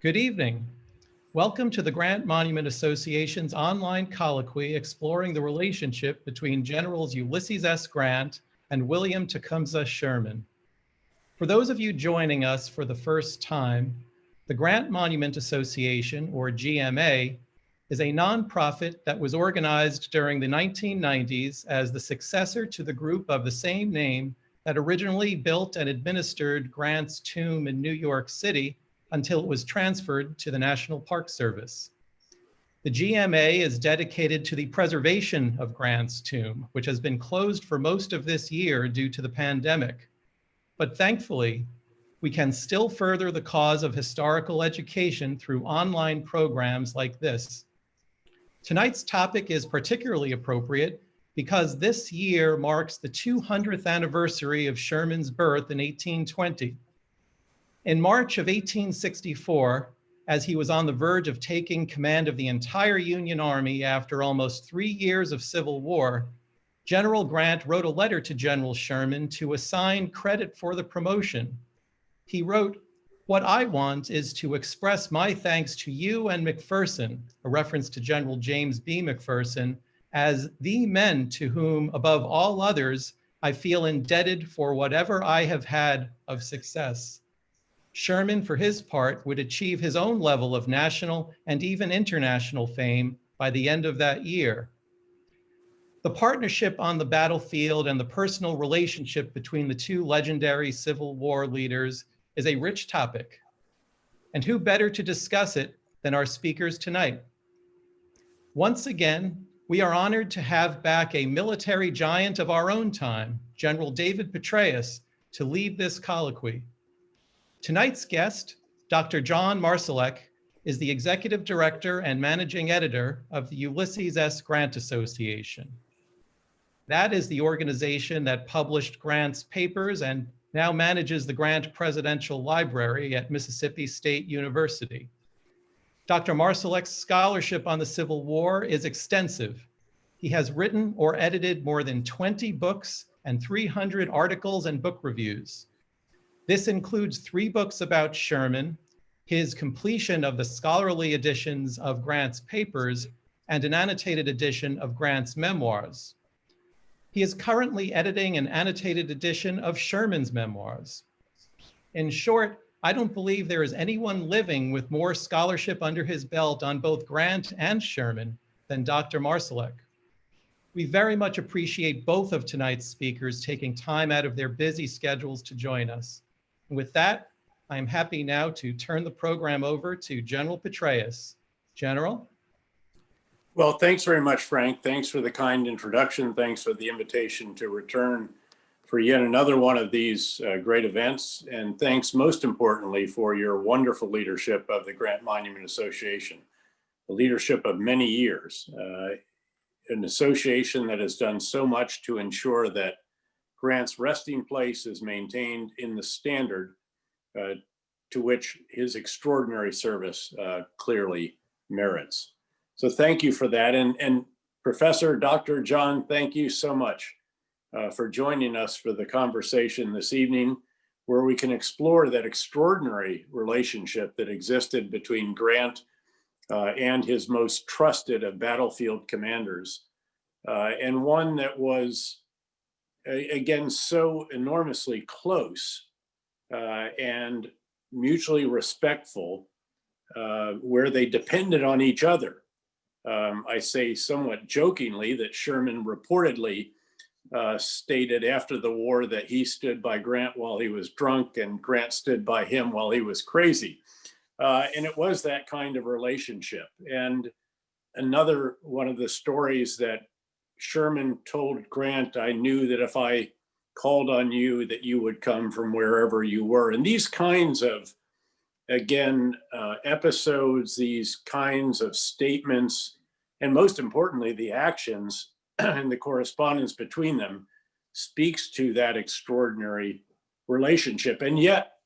Good evening. Welcome to the Grant Monument Association's online colloquy exploring the relationship between Generals Ulysses S. Grant and William Tecumseh Sherman. For those of you joining us for the first time, the Grant Monument Association, or GMA, is a nonprofit that was organized during the 1990s as the successor to the group of the same name that originally built and administered Grant's tomb in New York City until it was transferred to the National Park Service. The GMA is dedicated to the preservation of Grant's tomb, which has been closed for most of this year due to the pandemic. But thankfully, we can still further the cause of historical education through online programs like this. Tonight's topic is particularly appropriate because this year marks the 200th anniversary of Sherman's birth in 1820. In March of 1864, as he was on the verge of taking command of the entire Union Army after almost 3 years of civil war, General Grant wrote a letter to General Sherman to assign credit for the promotion. He wrote, "What I want is to express my thanks to you and McPherson," a reference to General James B. McPherson, "as the men to whom, above all others, I feel indebted for whatever I have had of success." Sherman, for his part, would achieve his own level of national and even international fame by the end of that year. The partnership on the battlefield and the personal relationship between the two legendary Civil War leaders is a rich topic. And who better to discuss it than our speakers tonight? Once again, we are honored to have back a military giant of our own time, General David Petraeus, to lead this colloquy. Tonight's guest, Dr. John Marszalek, is the Executive Director and Managing Editor of the Ulysses S. Grant Association. That is the organization that published Grant's papers and now manages the Grant Presidential Library at Mississippi State University. Dr. Marszalek's scholarship on the Civil War is extensive. He has written or edited more than 20 books and 300 articles and book reviews. This includes 3 books about Sherman, his completion of the scholarly editions of Grant's papers, and an annotated edition of Grant's memoirs. He is currently editing an annotated edition of Sherman's memoirs. In short, I don't believe there is anyone living with more scholarship under his belt on both Grant and Sherman than Dr. Marszalek. We very much appreciate both of tonight's speakers taking time out of their busy schedules to join us. And with that, I am happy now to turn the program over to General Petraeus. General? Well, thanks very much, Frank. Thanks for the kind introduction. Thanks for the invitation to return for yet another one of these great events. And thanks most importantly for your wonderful leadership of the Grant Monument Association, the leadership of many years, an association that has done so much to ensure that Grant's resting place is maintained in the standard to which his extraordinary service clearly merits. So thank you for that. And Professor Dr. John, thank you so much for joining us for the conversation this evening, where we can explore that extraordinary relationship that existed between Grant and his most trusted of battlefield commanders, and one that was, again, so enormously close and mutually respectful, where they depended on each other. I say somewhat jokingly that Sherman reportedly stated after the war that he stood by Grant while he was drunk and Grant stood by him while he was crazy. And it was that kind of relationship. And another one of the stories that Sherman told Grant, "I knew that if I called on you, that you would come from wherever you were." And these kinds of, again, episodes, these kinds of statements, and most importantly, the actions and the correspondence between them speaks to that extraordinary relationship. And yet,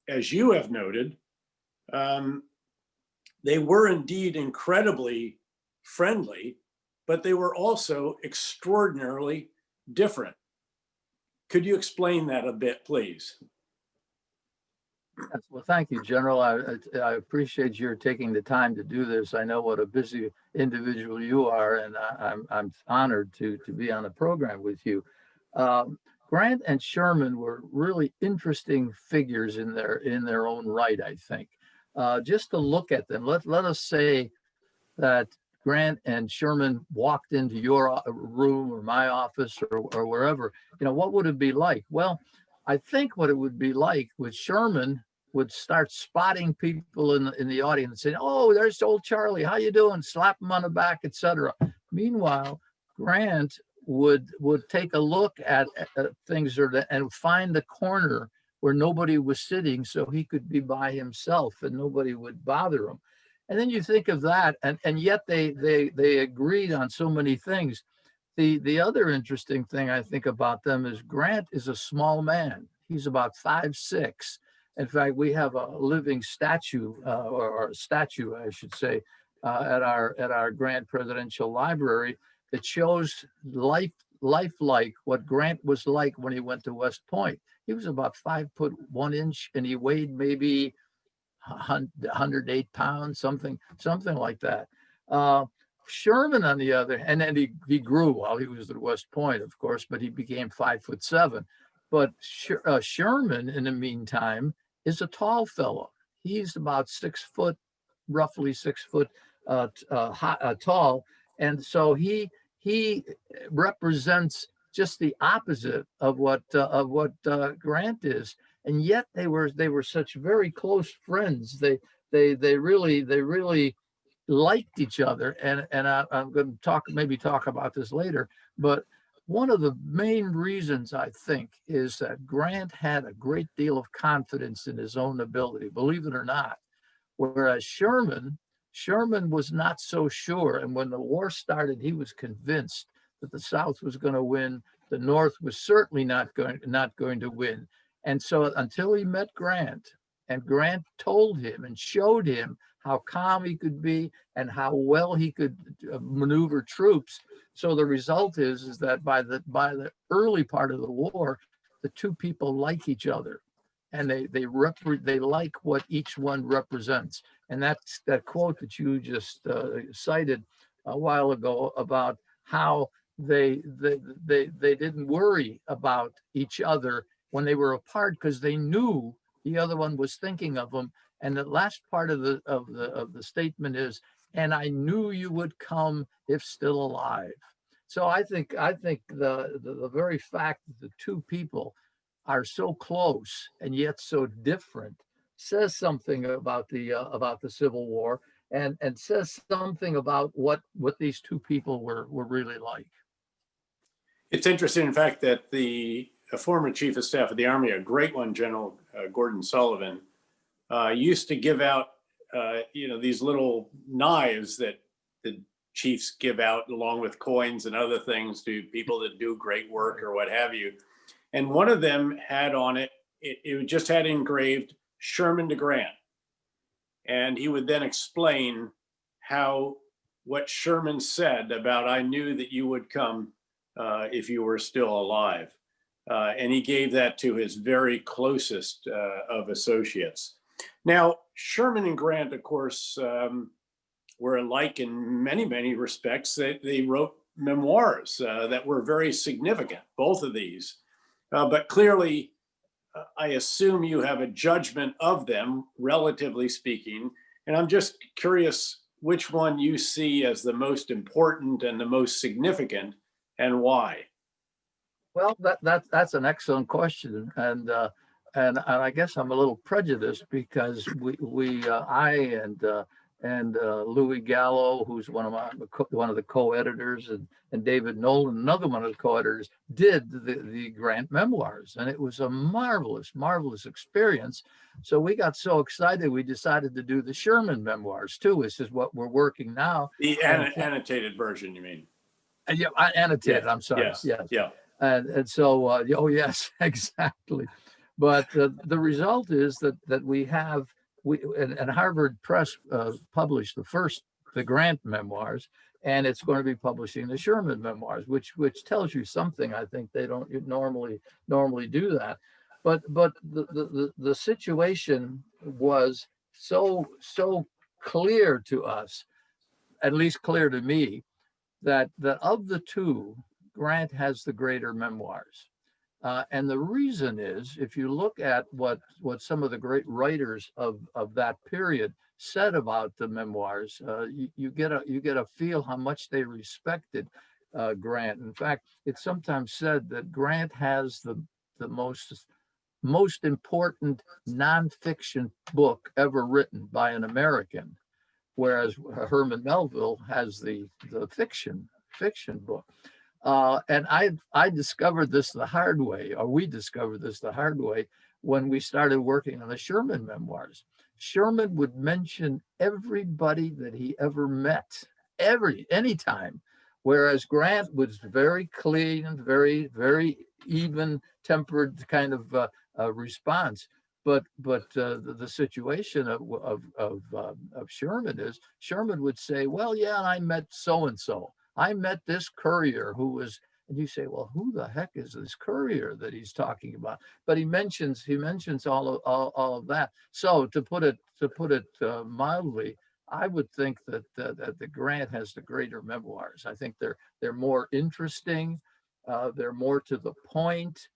as you have noted, they were indeed incredibly friendly, but they were also extraordinarily different. Could you explain that a bit, please? Yes, well, thank you, General. I appreciate your taking the time to do this. I know what a busy individual you are, and I'm honored to be on the program with you. Um, Grant and Sherman were really interesting figures in their own right, I think. Just to look at them, let us say that Grant and Sherman walked into your room or my office or wherever. What would it be like? Well, I think what it would be like was Sherman would start spotting people in the audience, saying, "Oh, there's old Charlie. How you doing?" Slap him on the back, etc. Meanwhile, Grant would take a look at things and find the corner where nobody was sitting, so he could be by himself and nobody would bother him. And then you think of that, and yet they agreed on so many things. The other interesting thing I think about them is Grant is a small man. He's about 5'6". In fact, we have a living statue, or a statue, I should say, at our Grant Presidential Library that shows lifelike what Grant was like when he went to West Point. He was about 5'1" and he weighed maybe 108 pounds, something like that. Sherman, on the other, and then he grew while he was at West Point, of course, but he became 5'7". But Sherman, in the meantime, is a tall fellow. He's about 6 foot, roughly 6 foot tall, and so he represents just the opposite of what Grant is. And yet they were such very close friends. They really liked each other. And I'm going to maybe talk about this later. But one of the main reasons, I think, is that Grant had a great deal of confidence in his own ability, believe it or not. Whereas Sherman was not so sure. And when the war started, he was convinced that the South was going to win. The North was certainly not going to win. And so until he met Grant, and Grant told him and showed him how calm he could be and how well he could maneuver troops. So the result is that by the early part of the war, the two people like each other, and they like what each one represents. And that's that quote that you just cited a while ago about how they didn't worry about each other when they were apart because they knew the other one was thinking of them. And the last part of the statement is, "And I knew you would come if still alive." So I think the very fact that the two people are so close and yet so different says something about the Civil War, and says something about what these two people were really like. It's interesting, in fact, that a former chief of staff of the Army, a great one, General Gordon Sullivan, used to give out, these little knives that the chiefs give out along with coins and other things to people that do great work or what have you. And one of them had on it, it just had engraved Sherman to Grant. And he would then explain what Sherman said about, "I knew that you would come if you were still alive." And he gave that to his very closest of associates. Now, Sherman and Grant, of course, were alike in many, many respects. They wrote memoirs that were very significant, both of these. But clearly, I assume you have a judgment of them, relatively speaking. And I'm just curious which one you see as the most important and the most significant, and why. Well, that's an excellent question, and I guess I'm a little prejudiced because I and Louis Gallo, who's one of the co-editors, and David Nolan, another one of the co-editors, did the Grant memoirs, and it was a marvelous experience. So we got so excited we decided to do the Sherman memoirs too, which is what we're working now. The annotated version, you mean? Yeah, annotated. Yeah. I'm sorry. Yes. Yeah. And so, oh yes, exactly. But the result is that we and Harvard Press published the Grant memoirs, and it's going to be publishing the Sherman memoirs, which tells you something. I think they don't normally do that. but the situation was so clear to us, at least clear to me, that of the two, Grant has the greater memoirs. And the reason is, if you look at what some of the great writers of that period said about the memoirs, you get a feel how much they respected Grant. In fact, it's sometimes said that Grant has the most important nonfiction book ever written by an American, whereas Herman Melville has the fiction book. And I discovered this the hard way, or we discovered this the hard way, when we started working on the Sherman memoirs. Sherman would mention everybody that he ever met, anytime, whereas Grant was very clean, very even tempered kind of response. But the situation of Sherman is, Sherman would say, well, yeah, I met so and so. I met this courier who was, and you say, well, who the heck is this courier that he's talking about? But he mentions all of that. So to put it mildly, I would think that the Grant has the greater memoirs. I think they're more interesting. They're more to the point.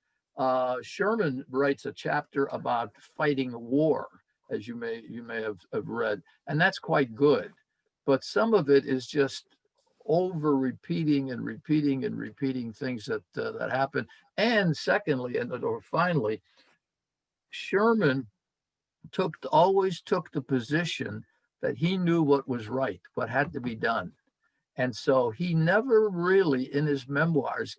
Sherman writes a chapter about fighting a war, as you may have read, and that's quite good. But some of it is just over repeating things that happen. And secondly, or finally, Sherman always took the position that he knew what was right, what had to be done. And so he never really, in his memoirs,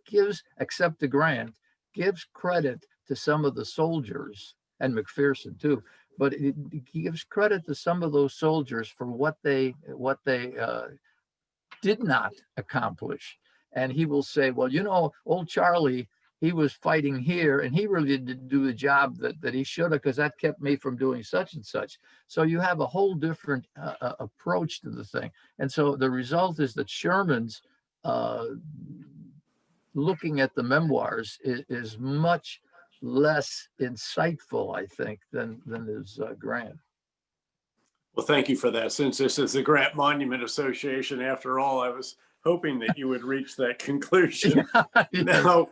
except to Grant, gives credit to some of the soldiers, and McPherson too, but he gives credit to some of those soldiers for what they did not accomplish. And he will say, well, old Charlie, he was fighting here and he really didn't do the job that he should have, because that kept me from doing such and such. So you have a whole different approach to the thing. And so the result is that Sherman's looking at the memoirs is much less insightful, I think, than is Grant. Well, thank you for that. Since this is the Grant Monument Association, after all, I was hoping that you would reach that conclusion. Yes.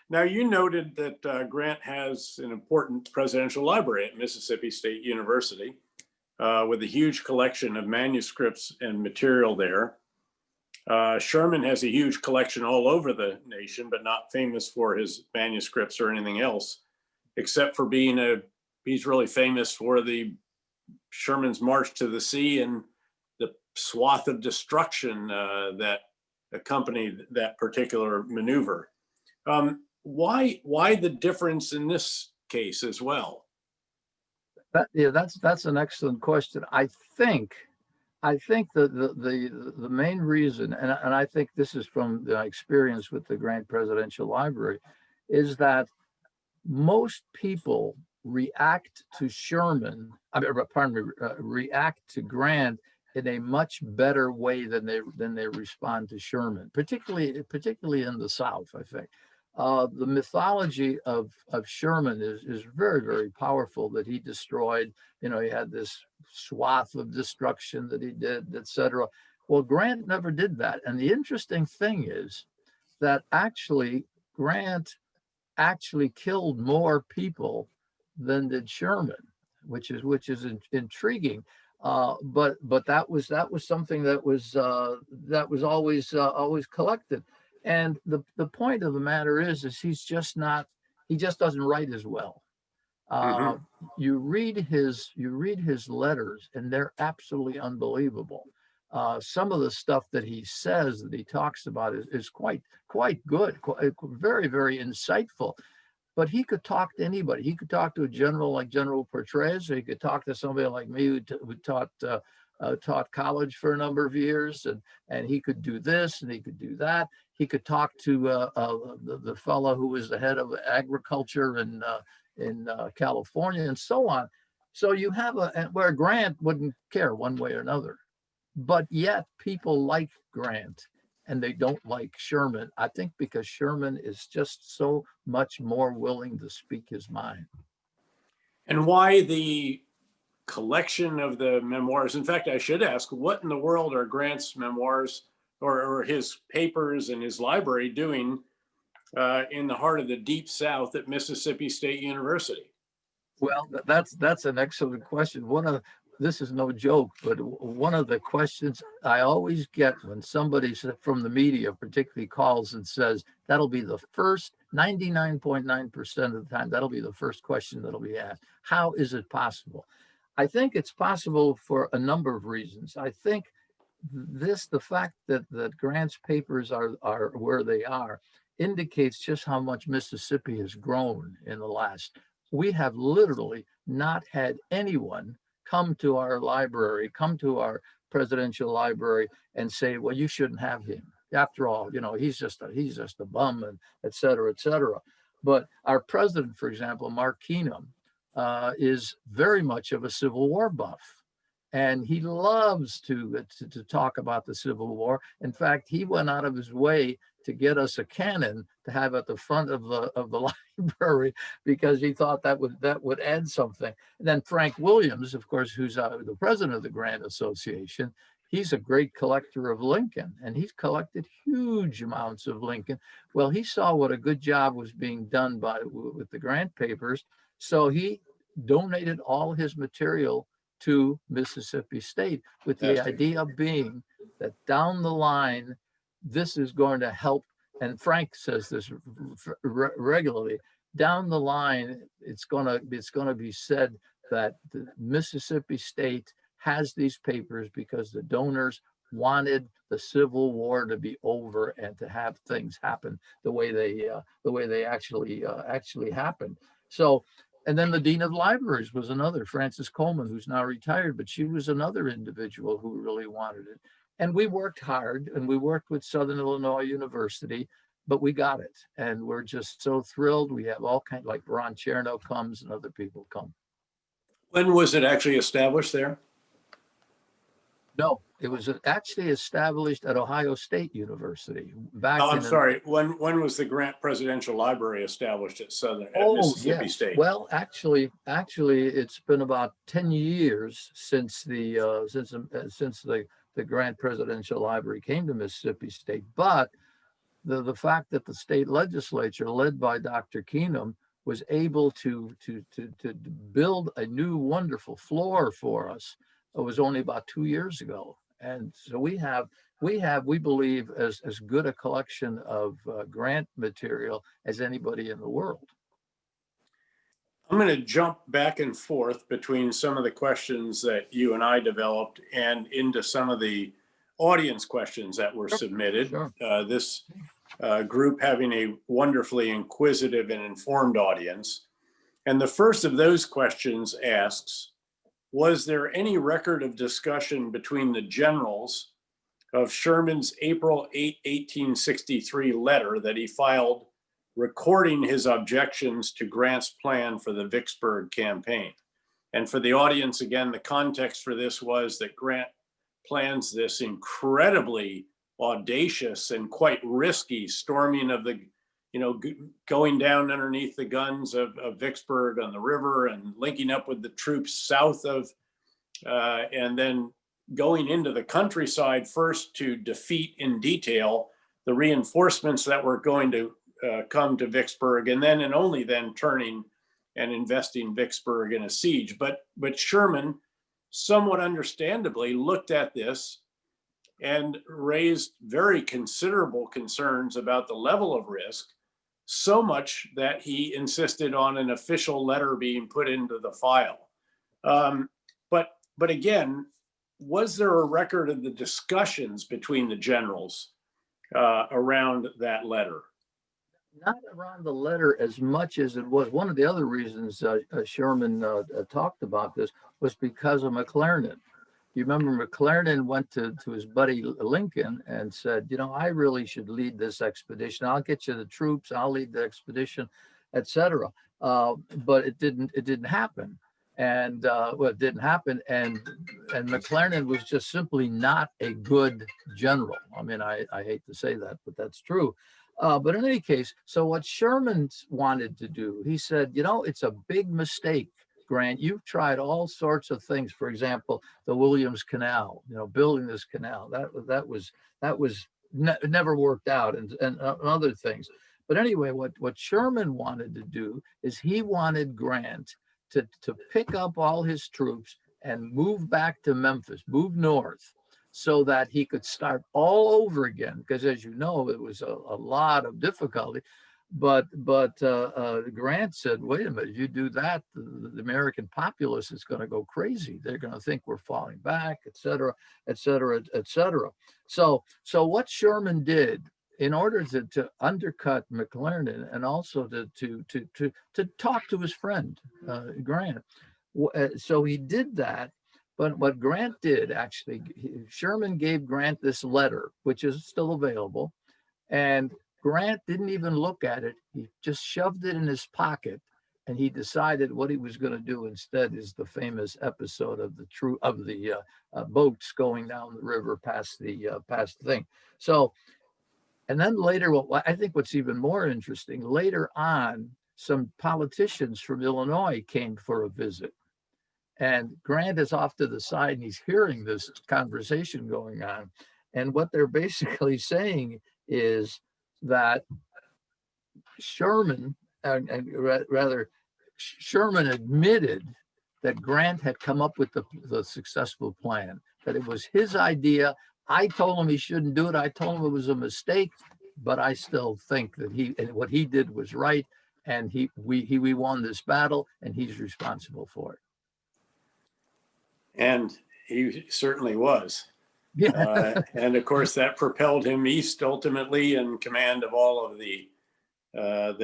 Now, you noted that Grant has an important presidential library at Mississippi State University with a huge collection of manuscripts and material there. Sherman has a huge collection all over the nation, but not famous for his manuscripts or anything else, except for he's really famous for Sherman's March to the Sea and the swath of destruction that accompanied that particular maneuver. Why the difference in this case as well? That's an excellent question. I think the main reason, and I think this is from the experience with the Grant Presidential Library, is that most people react to react to Grant in a much better way than they respond to Sherman, particularly in the South, I think. The mythology of Sherman is very, very powerful, that he destroyed, he had this swath of destruction that he did, etc. Well, Grant never did that. And the interesting thing is that Grant actually killed more people than did Sherman, which is intriguing. But that was something that was always collected. And the point of the matter is he just doesn't write as well. You read his letters and they're absolutely unbelievable. Some of the stuff that he says, that he talks about, is quite good, very, very insightful. But he could talk to anybody. He could talk to a general like General Petraeus, or he could talk to somebody like me who taught college for a number of years, and he could do this and he could do that. He could talk to the fellow who was the head of agriculture in California, and so on. So you have where Grant wouldn't care one way or another, but yet people like Grant, and they don't like Sherman. I think because Sherman is just so much more willing to speak his mind. And why the collection of the memoirs? In fact, I should ask, what in the world are Grant's memoirs or his papers and his library doing in the heart of the Deep South at Mississippi State University? Well, that's an excellent question. This is no joke, but one of the questions I always get when somebody from the media particularly calls and says, that'll be the first 99.9% of the time, that'll be the first question that'll be asked. How is it possible? I think it's possible for a number of reasons. I think the fact that Grant's papers are where they are indicates just how much Mississippi has grown in the last. We have literally not had anyone come to our library, come to our presidential library and say, well, you shouldn't have him. After all, he's just a bum, and et cetera, et cetera. But our president, for example, Mark Keenum, is very much of a Civil War buff. And he loves to talk about the Civil War. In fact, he went out of his way to get us a cannon to have at the front of the library because he thought that would add something. And then Frank Williams, of course, who's the president of the Grant Association, he's a great collector of Lincoln, and he's collected huge amounts of Lincoln. Well, he saw what a good job was being done with the Grant papers, so he donated all his material to Mississippi State, with the idea being that down the line, this is going to help. And Frank says this regularly. Down the line, it's going to be said that the Mississippi State has these papers because the donors wanted the Civil War to be over and to have things happen the way they actually happened. So. And then the Dean of Libraries was another, Frances Coleman, who's now retired, but she was another individual who really wanted it. And we worked hard, and we worked with Southern Illinois University, but we got it. And we're just so thrilled. We have all kinds, like Ron Chernow comes and other people come. When was it actually established there? No, it was actually established at Ohio State University back. Oh, I'm sorry. When was the Grant Presidential Library established at Mississippi State? Well, actually, it's been about 10 years since the Grant Presidential Library came to Mississippi State. But the fact that the state legislature, led by Dr. Keenum, was able to build a new wonderful floor for us. It was only about 2 years ago. And so we believe, as good a collection of Grant material as anybody in the world. I'm going to jump back and forth between some of the questions that you and I developed and into some of the audience questions that were submitted. Sure. This group having a wonderfully inquisitive and informed audience. And the first of those questions asks, was there any record of discussion between the generals of Sherman's April 8, 1863 letter that he filed recording his objections to Grant's plan for the Vicksburg campaign? And for the audience, again, the context for this was that Grant plans this incredibly audacious and quite risky storming of the, going down underneath the guns of Vicksburg on the river and linking up with the troops south of, and then going into the countryside first to defeat in detail the reinforcements that were going to come to Vicksburg, and then and only then turning and investing Vicksburg in a siege. But Sherman, somewhat understandably, looked at this and raised very considerable concerns about the level of risk, so much that he insisted on an official letter being put into the file. But again, was there a record of the discussions between the generals around that letter? Not around the letter as much as it was. One of the other reasons Sherman talked about this was because of McClernand. You remember McClernand went to his buddy Lincoln and said, I really should lead this expedition. I'll get you the troops. I'll lead the expedition, etc. But it didn't happen. And well, it didn't happen. And McClernand was just simply not a good general. I mean, I hate to say that, but that's true. But in any case, so what Sherman wanted to do, he said, you know, it's a big mistake, Grant. You've tried all sorts of things. For example, the Williams Canal, you know, building this canal, that was never worked out, and other things. But anyway, what Sherman wanted to do is he wanted Grant to pick up all his troops and move back to Memphis, move north, so that he could start all over again. Because as you know, it was a lot of difficulty. But Grant said, wait a minute, if you do that, the American populace is going to go crazy. They're going to think we're falling back, et cetera, et cetera, et cetera. So what Sherman did in order to undercut McClernand and also to talk to his friend, Grant. So he did that. But what Grant did, actually, Sherman gave Grant this letter, which is still available. And Grant didn't even look at it. He just shoved it in his pocket. And he decided what he was going to do instead is the famous episode of the boats going down the river past the thing. So, and then later, I think what's even more interesting, later on, some politicians from Illinois came for a visit. And Grant is off to the side and he's hearing this conversation going on. And what they're basically saying is that Sherman, Sherman admitted that Grant had come up with the successful plan, that it was his idea. I told him he shouldn't do it. I told him it was a mistake, but I still think that what he did was right, and we won this battle, and he's responsible for it. And he certainly was. Yeah. And of course, that propelled him east, ultimately in command of all of the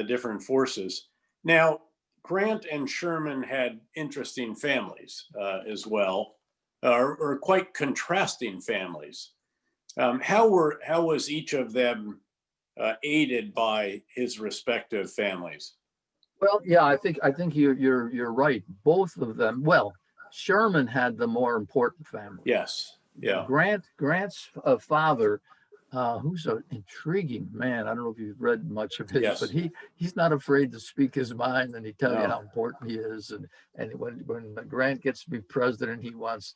different forces. Now, Grant and Sherman had interesting families as well, or quite contrasting families. How was each of them aided by his respective families? Well, yeah, I think you're right. Both of them. Well, Sherman had the more important family. Yes. Yeah. Grant's father, who's an intriguing man. I don't know if you've read much of his, Yes. but he's not afraid to speak his mind, and he tells you No. how important he is. And when Grant gets to be president, he wants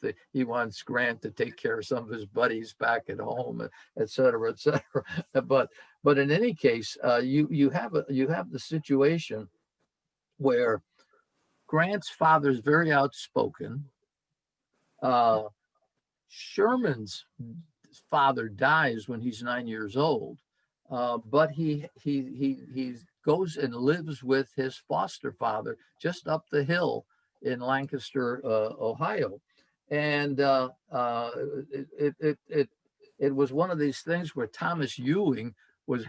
Grant to take care of some of his buddies back at home, et cetera, et cetera. But in any case, you have the situation where Grant's father is very outspoken. Sherman's father dies when he's 9 years old, but he goes and lives with his foster father just up the hill in Lancaster, Ohio, and it was one of these things where Thomas Ewing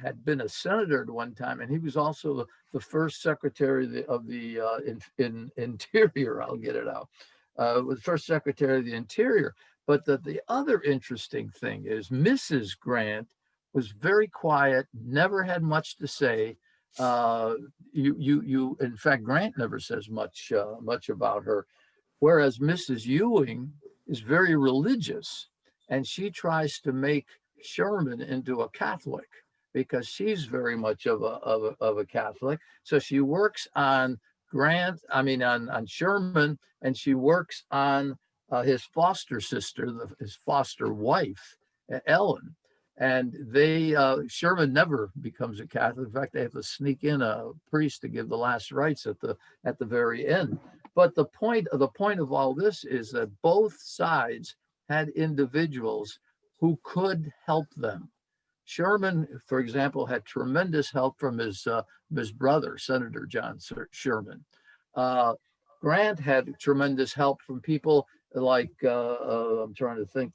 had been a senator at one time, and he was also the first secretary of the Interior. I'll get it out. Was first Secretary of the Interior. But the other interesting thing is Mrs. Grant was very quiet, never had much to say. In fact, Grant never says much about her, whereas Mrs. Ewing is very religious, and she tries to make Sherman into a Catholic because she's very much of a Catholic. So she works on on Sherman, and she works on his foster sister, his foster wife, Ellen. And Sherman never becomes a Catholic. In fact, they have to sneak in a priest to give the last rites at the very end. But the point of all this is that both sides had individuals who could help them. Sherman, for example, had tremendous help from his brother, Senator John Sherman. Grant had tremendous help from people like, I'm trying to think,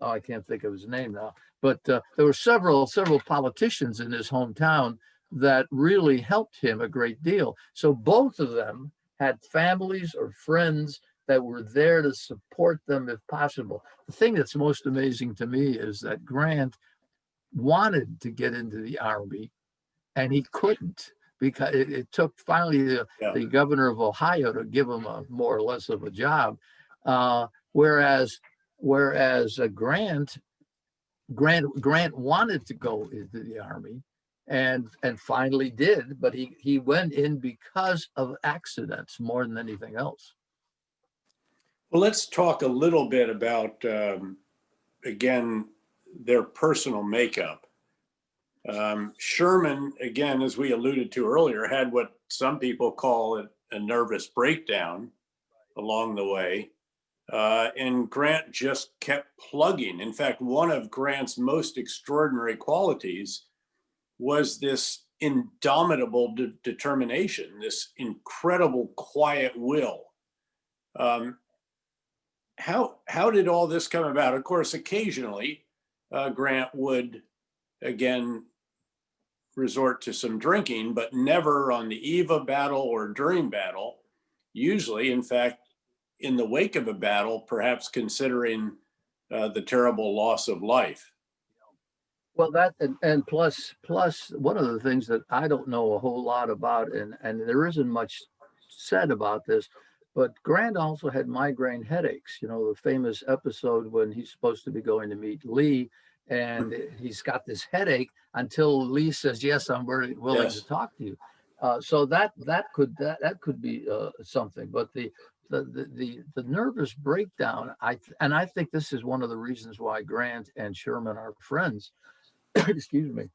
I can't think of his name now, but there were several politicians in his hometown that really helped him a great deal. So both of them had families or friends that were there to support them if possible. The thing that's most amazing to me is that Grant wanted to get into the Army, and he couldn't because it took finally Yeah. the governor of Ohio to give him a more or less of a job. Whereas Grant wanted to go into the Army and finally did, but he went in because of accidents more than anything else. Well, let's talk a little bit about, again, their personal makeup. Sherman, again, as we alluded to earlier, had what some people call a nervous breakdown along the way. And Grant just kept plugging. In fact, one of Grant's most extraordinary qualities was this indomitable determination, this incredible quiet will. How did all this come about? Of course, occasionally Grant would again resort to some drinking, but never on the eve of battle or during battle. Usually, in fact, in the wake of a battle, perhaps considering the terrible loss of life. Well, that and plus one of the things that I don't know a whole lot about, and there isn't much said about this, but Grant also had migraine headaches. You know, the famous episode when he's supposed to be going to meet Lee, and he's got this headache until Lee says, "Yes, I'm very willing to talk to you." So that could be something. But the nervous breakdown, I think this is one of the reasons why Grant and Sherman are friends. Excuse me,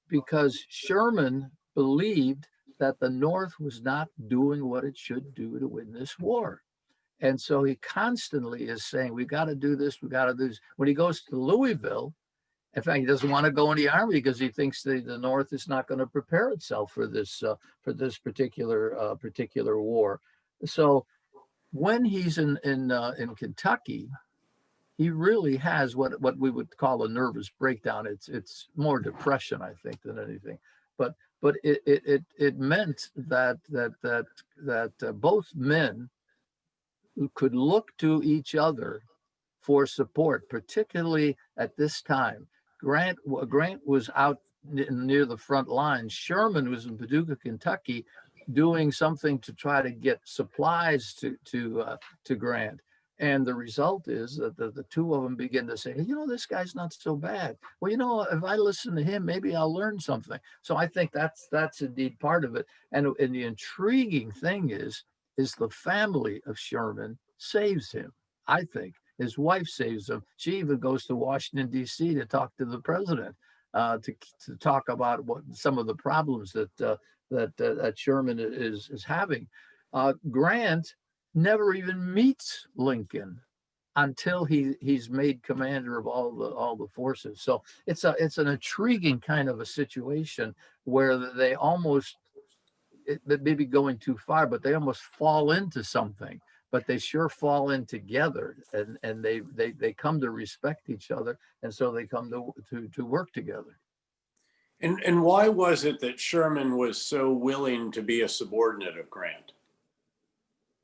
because Sherman believed that the North was not doing what it should do to win this war. And so he constantly is saying, we got to do this, we got to do this. When he goes to Louisville, in fact, he doesn't want to go in the Army because he thinks the North is not going to prepare itself for this particular war. So when he's in Kentucky, he really has what we would call a nervous breakdown. It's more depression, I think, than anything. But it meant that both men could look to each other for support, particularly at this time. Grant was out near the front lines. Sherman was in Paducah, Kentucky, doing something to try to get supplies to Grant. And the result is that the two of them begin to say, you know, this guy's not so bad. Well, you know, if I listen to him, maybe I'll learn something. So I think that's indeed part of it. And the intriguing thing is the family of Sherman saves him, I think. His wife saves him. She even goes to Washington, D.C. to talk to the president, to talk about what some of the problems that Sherman is having. Grant never even meets Lincoln until he's made commander of all the forces. So it's an intriguing kind of a situation where they almost, maybe going too far, but they almost fall into something. But they sure fall in together, and they come to respect each other, and so they come to work together. And why was it that Sherman was so willing to be a subordinate of Grant?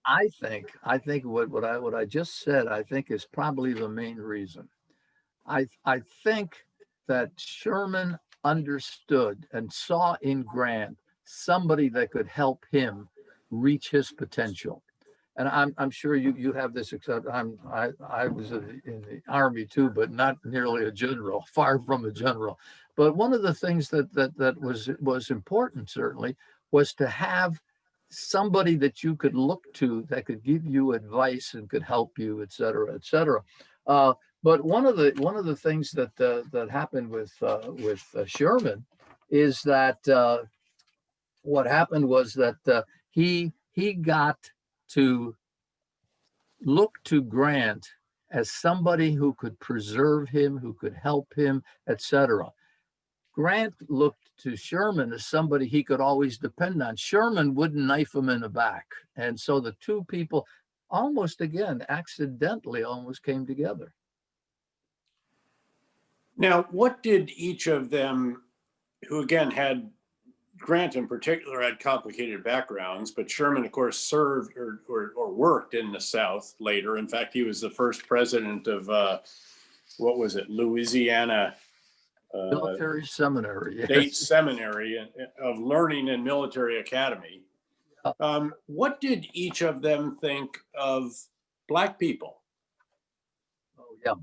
I think what I just said, I think, is probably the main reason. I think that Sherman understood and saw in Grant somebody that could help him reach his potential. And I'm sure you have this, except I was in the Army too, but not nearly a general, far from a general. But one of the things that was important, certainly, was to have somebody that you could look to that could give you advice and could help you, et cetera, et cetera. But one of the things that happened with Sherman is that what happened was that he got to look to Grant as somebody who could preserve him, who could help him, etc. Grant looked to Sherman as somebody he could always depend on. Sherman wouldn't knife him in the back. And so the two people almost, again, accidentally almost came together. Now, what did each of them, who again had, Grant in particular had complicated backgrounds, but Sherman, of course, served or worked in the South later. In fact, he was the first president of, what was it, Louisiana Military seminary, state yes. seminary of learning and military academy. What did each of them think of Black people? Oh, yeah.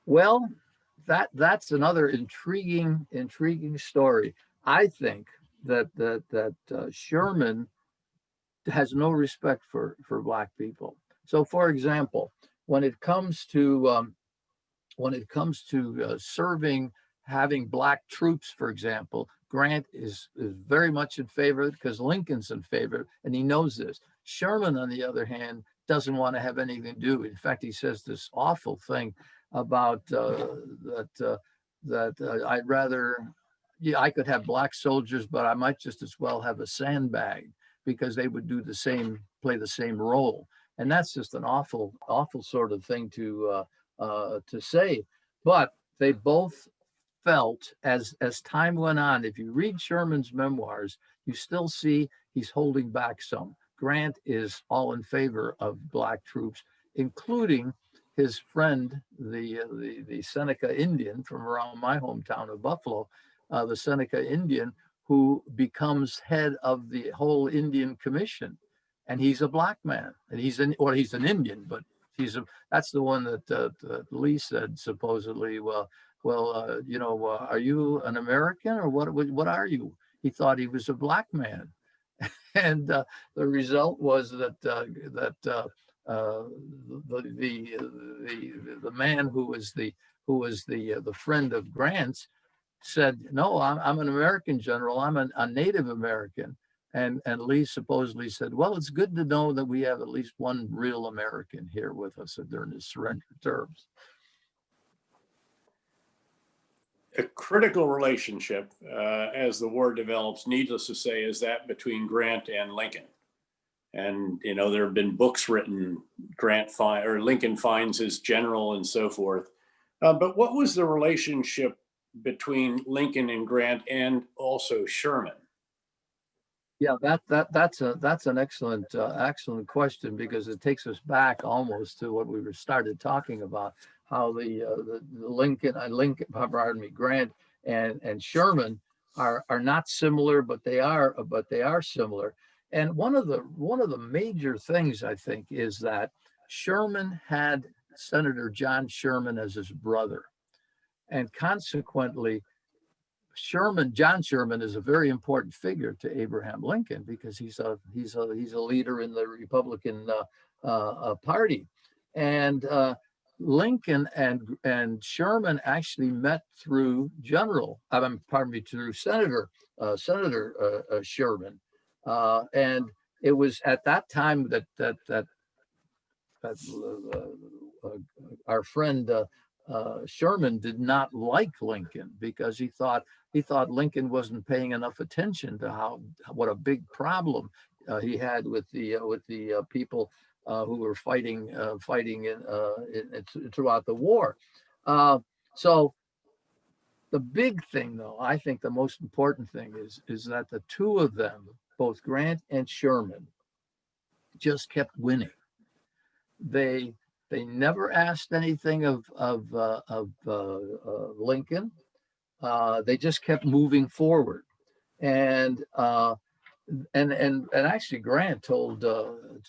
Well, that's another intriguing story. I think that Sherman has no respect for Black people. So, for example, when it comes to serving, having Black troops, for example, Grant is very much in favor because Lincoln's in favor, and he knows this. Sherman, on the other hand, doesn't want to have anything to do. In fact, he says this awful thing about I'd rather, yeah, I could have Black soldiers, but I might just as well have a sandbag because they would do the same, play the same role. And that's just an awful sort of thing to say. But they both felt, as time went on, if you read Sherman's memoirs, you still see he's holding back some. Grant is all in favor of Black troops, including his friend, the Seneca Indian from around my hometown of Buffalo, the Seneca Indian, who becomes head of the whole Indian Commission, and he's a Black man, and he's an Indian, but that's the one that Lee said supposedly. Well, are you an American or what are you? He thought he was a Black man, and the result was that the man who was the friend of Grant's said, no, I'm an American general. I'm a Native American. And Lee supposedly said, well, it's good to know that we have at least one real American here with us during his surrender terms. A critical relationship, as the war develops, needless to say, is that between Grant and Lincoln. And, there have been books written, Lincoln finds his general and so forth. But what was the relationship between Lincoln and Grant and also Sherman? Yeah, that's an excellent question, because it takes us back almost to what we were started talking about, how the Grant and Sherman are not similar, but they are similar. And one of the major things, I think, is that Sherman had Senator John Sherman as his brother, and consequently, John Sherman is a very important figure to Abraham Lincoln, because he's a leader in the Republican Party, and Lincoln and Sherman actually met through through Senator Sherman, and it was at that time that our friend Sherman did not like Lincoln, because he thought Lincoln wasn't paying enough attention to what a big problem he had with the people who were fighting throughout the war. So the big thing, though, I think the most important thing is that the two of them, both Grant and Sherman, just kept winning. They never asked anything of Lincoln. They just kept moving forward, and actually Grant told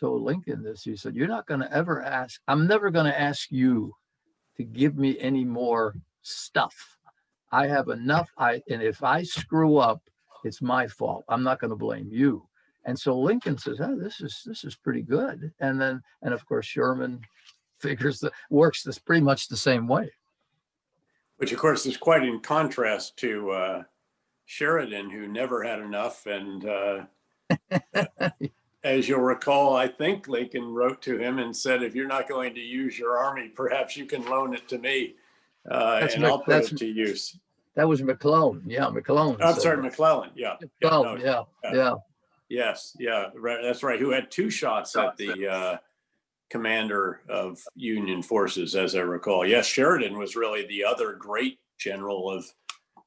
Lincoln this. He said, "You're not going to ever ask. I'm never going to ask you to give me any more stuff. I have enough. And if I screw up, it's my fault. I'm not going to blame you." And so Lincoln says, "Oh, this is pretty good." And of course Sherman works this pretty much the same way. Which, of course, is quite in contrast to Sheridan, who never had enough. And as you'll recall, I think Lincoln wrote to him and said, "If you're not going to use your army, perhaps you can loan it to me, and I'll put it to use." That was McClellan. Yeah, McClellan. I'm sorry, McClellan. Yeah. McClellan, yeah. Yes, yeah, right. That's right. Who had two shots at the commander of Union forces, as I recall. Yes, Sheridan was really the other great general of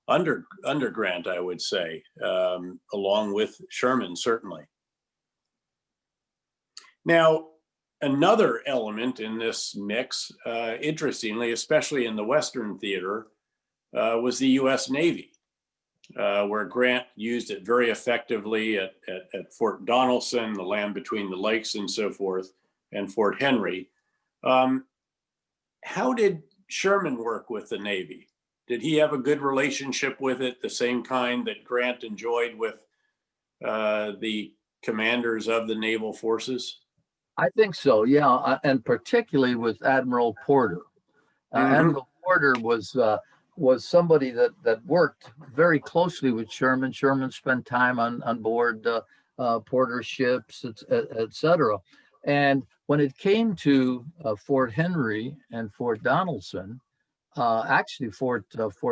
under Grant, I would say, along with Sherman, certainly. Now, another element in this mix, interestingly, especially in the Western theater, was the U.S. Navy, where Grant used it very effectively at Fort Donelson, the land between the lakes and so forth, and Fort Henry. How did Sherman work with the Navy? Did he have a good relationship with it, the same kind that Grant enjoyed with the commanders of the naval forces? I think so, yeah, and particularly with Admiral Porter. Admiral Porter was somebody that worked very closely with Sherman. Sherman spent time on board Porter's ships, et cetera. And when it came to Fort Henry and Fort Donelson, actually Fort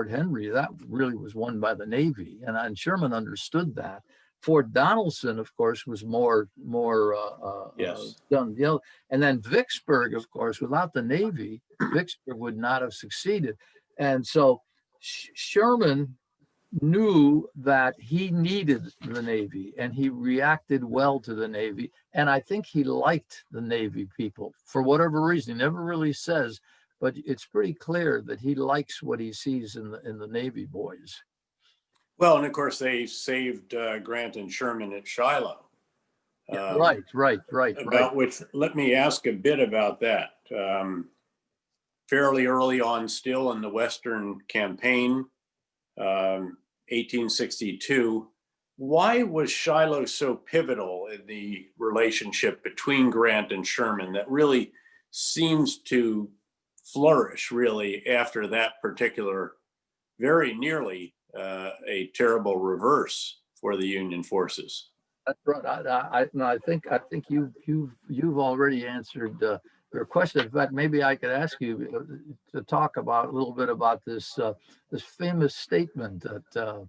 Henry, that really was won by the Navy, and Sherman understood that. Fort Donelson, of course, was more Yes. done. You know, and then Vicksburg, of course, without the Navy, Vicksburg would not have succeeded. And so Sherman knew that he needed the Navy, and he reacted well to the Navy. And I think he liked the Navy people for whatever reason. He never really says, but it's pretty clear that he likes what he sees in the Navy boys. Well, and of course, they saved Grant and Sherman at Shiloh. Right. About which, let me ask a bit about that. Fairly early on, still in the Western campaign, 1862, why was Shiloh so pivotal in the relationship between Grant and Sherman that really seems to flourish really after that particular, very nearly a terrible reverse for the Union forces? That's right. I think you've already answered your question. In fact, maybe I could ask you to talk about a little bit about this this famous statement that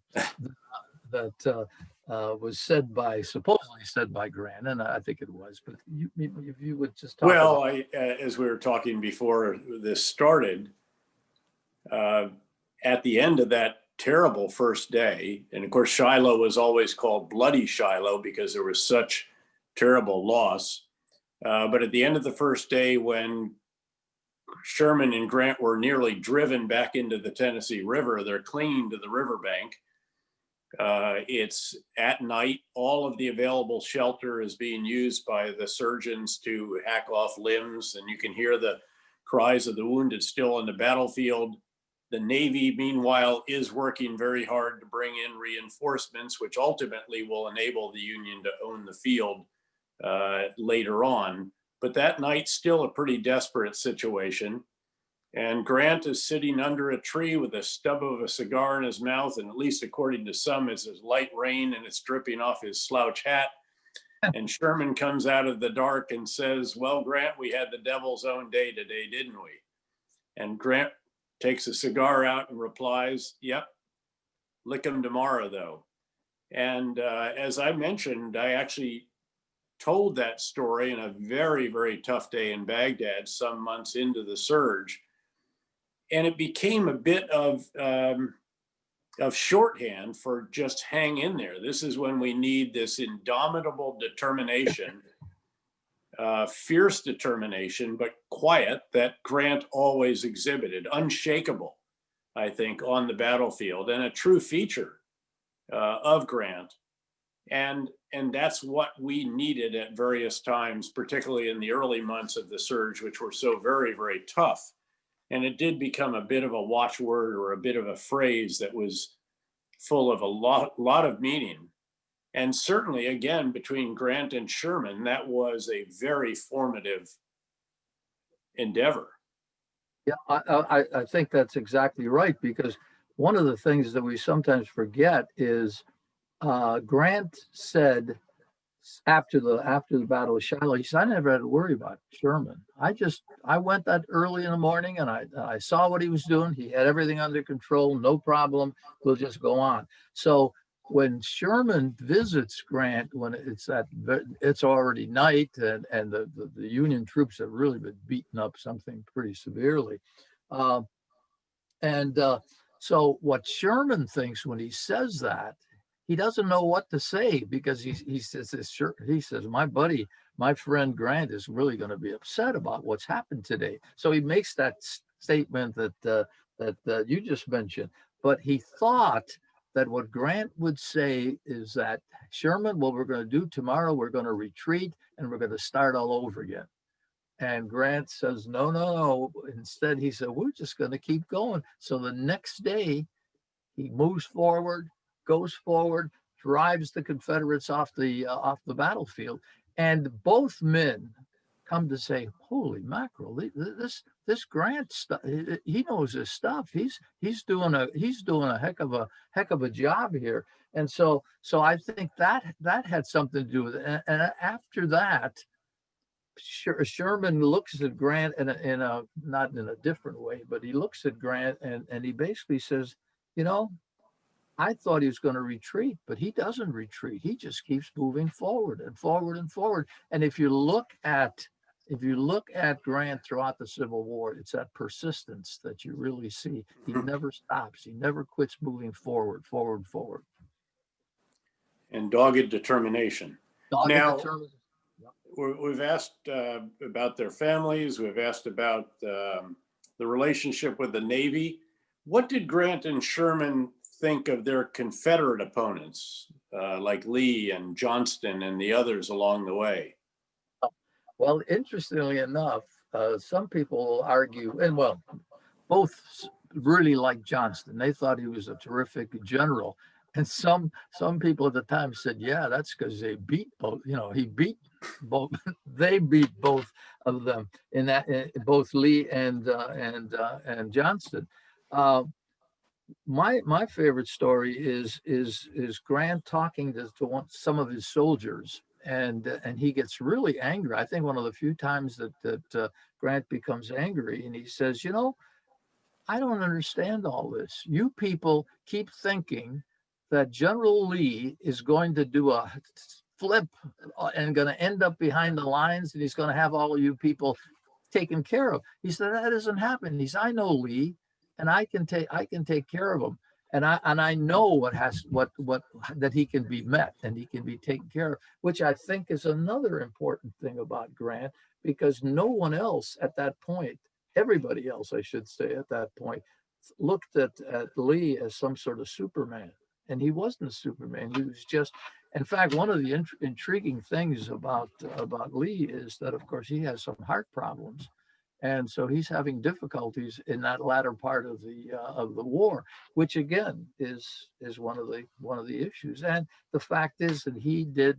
was supposedly said by Grant, and I think it was. But if you would just talk. Well, as we were talking before this started, at the end of that terrible first day, and of course Shiloh was always called Bloody Shiloh because there was such terrible loss. But at the end of the first day, when Sherman and Grant were nearly driven back into the Tennessee River, they're clinging to the riverbank. It's at night. All of the available shelter is being used by the surgeons to hack off limbs, and you can hear the cries of the wounded still on the battlefield. The Navy, meanwhile, is working very hard to bring in reinforcements, which ultimately will enable the Union to own the field later on. But that night's still a pretty desperate situation. And Grant is sitting under a tree with a stub of a cigar in his mouth, and at least according to some, it's light rain and it's dripping off his slouch hat. And Sherman comes out of the dark and says, "Well, Grant, we had the devil's own day today, didn't we?" And Grant takes a cigar out and replies, "Yep, lick 'em tomorrow, though." And as I mentioned, I actually told that story in a very, very tough day in Baghdad some months into the surge. And it became a bit of shorthand for just hang in there. This is when we need this indomitable determination, fierce determination, but quiet, that Grant always exhibited, unshakable, I think, on the battlefield, and a true feature of Grant. And that's what we needed at various times, particularly in the early months of the surge, which were so very, very tough. And it did become a bit of a watchword or a bit of a phrase that was full of a lot of meaning. And certainly, again, between Grant and Sherman, that was a very formative endeavor. Yeah, I think that's exactly right, because one of the things that we sometimes forget is Grant said after the Battle of Shiloh, he said, "I never had to worry about Sherman. I went that early in the morning and I saw what he was doing. He had everything under control, no problem. We'll just go on." So when Sherman visits Grant, when it's already night and the Union troops have really been beaten up something pretty severely. So what Sherman thinks when he says that, he doesn't know what to say, because he says, "My buddy, my friend Grant is really going to be upset about what's happened today." So he makes that statement that that you just mentioned. But he thought that what Grant would say is that, Sherman, what we're going to do tomorrow, we're going to retreat and we're going to start all over again. And Grant says, no, no, no. Instead, he said, we're just going to keep going. So the next day, he moves forward, goes forward, drives the Confederates off the battlefield, and both men come to say, "Holy mackerel! This Grant stuff, he knows his stuff. He's doing a heck of a job here." And so I think that had something to do with it. And after that, Sherman looks at Grant in a not in a different way, but he looks at Grant and he basically says, you know, I thought he was going to retreat, but he doesn't retreat. He just keeps moving forward and forward and forward. And if you look at Grant throughout the Civil War, it's that persistence that you really see. He never stops. He never quits moving forward, forward, forward. And dogged determination. Dogged now, determination. We've asked about their families. We've asked about the relationship with the Navy. What did Grant and Sherman think of their Confederate opponents, like Lee and Johnston and the others along the way? Well, interestingly enough, some people argue, and well, both really liked Johnston. They thought he was a terrific general. And some people at the time said, yeah, that's because they beat both, he beat both, they beat both of them in that, both Lee and Johnston. My favorite story is Grant talking to some of his soldiers, and he gets really angry. I think one of the few times that Grant becomes angry, and he says, I don't understand all this. You people keep thinking that General Lee is going to do a flip and going to end up behind the lines, and he's going to have all of you people taken care of. He said, that doesn't happen. He said, I know Lee, and I can take care of him. And I know what that he can be met and he can be taken care of, which I think is another important thing about Grant, because no one else at that point, everybody else, I should say, at that point, looked at Lee as some sort of Superman. And he wasn't a Superman. He was just, in fact, one of the intriguing things about Lee is that, of course, he has some heart problems. And so he's having difficulties in that latter part of the war, which again is one of the issues. And the fact is that he did,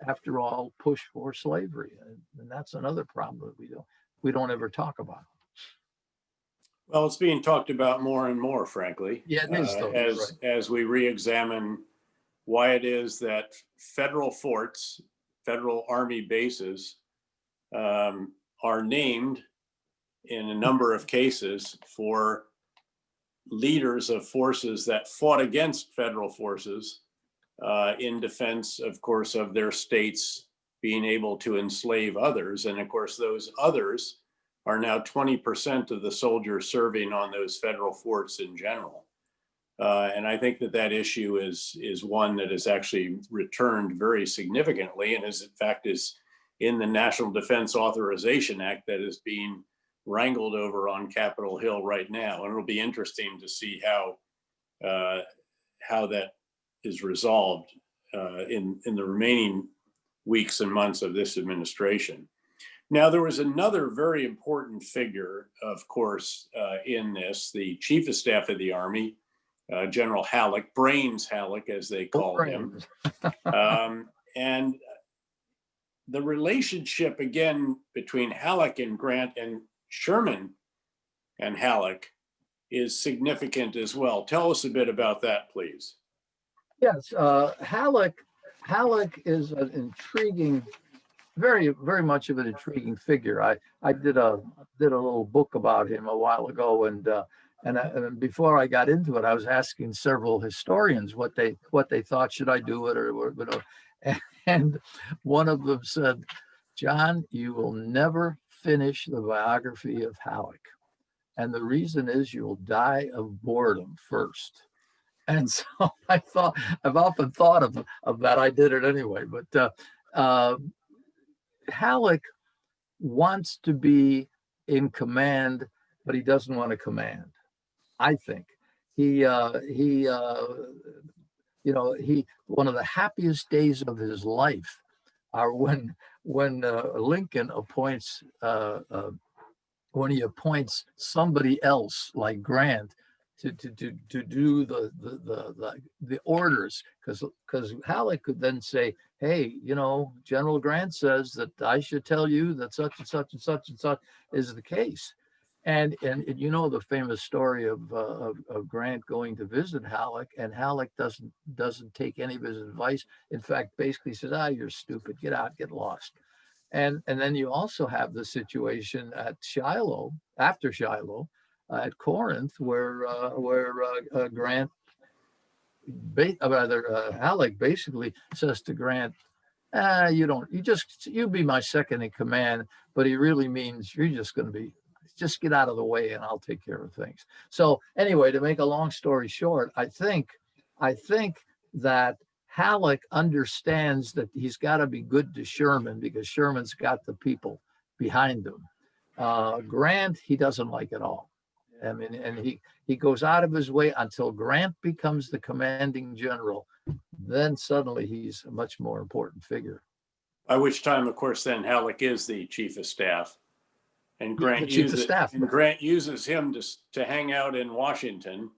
after all, push for slavery, and that's another problem that we don't ever talk about. Well, it's being talked about more and more, frankly. Yeah, it is, though. As we re-examine why it is that federal forts, federal army bases, are named in a number of cases for leaders of forces that fought against federal forces in defense, of course, of their states being able to enslave others. And of course, those others are now 20% of the soldiers serving on those federal forts in general. And I think that issue is one that is actually returned very significantly, and is in fact is in the National Defense Authorization Act that is being wrangled over on Capitol Hill right now. And it'll be interesting to see how that is resolved in the remaining weeks and months of this administration. Now, there was another very important figure, of course, in this, the Chief of Staff of the Army, General Halleck, Brains Halleck, as they call him. And the relationship, again, between Halleck and Grant and Sherman and Halleck is significant as well. Tell us a bit about that, please. Yes, Halleck is an intriguing, very, very much of an intriguing figure. I did a little book about him a while ago, and before I got into it, I was asking several historians what they thought, should I do it or and one of them said, John, you will never finish the biography of Halleck, and the reason is you'll die of boredom first. And so I've often thought of that. I did it anyway, but Halleck wants to be in command, but he doesn't want to command. I think. He one of the happiest days of his life are when Lincoln appoints when he appoints somebody else like Grant to do the orders, because Halleck could then say, hey, General Grant says that I should tell you that such and such and such and such is the case. And the famous story of Grant going to visit Halleck, and Halleck doesn't take any of his advice. In fact, basically says, you're stupid, get out, get lost. And then you also have the situation at Shiloh, after Shiloh, at Corinth, where Grant, Halleck basically says to Grant, you be my second in command, but he really means you're just get out of the way and I'll take care of things. So anyway, to make a long story short, I think that Halleck understands that he's got to be good to Sherman because Sherman's got the people behind him. Grant, he doesn't like at all. I mean, and he goes out of his way until Grant becomes the commanding general. Then suddenly he's a much more important figure. By which time, of course, then Halleck is the chief of staff. And Grant uses him to hang out in Washington.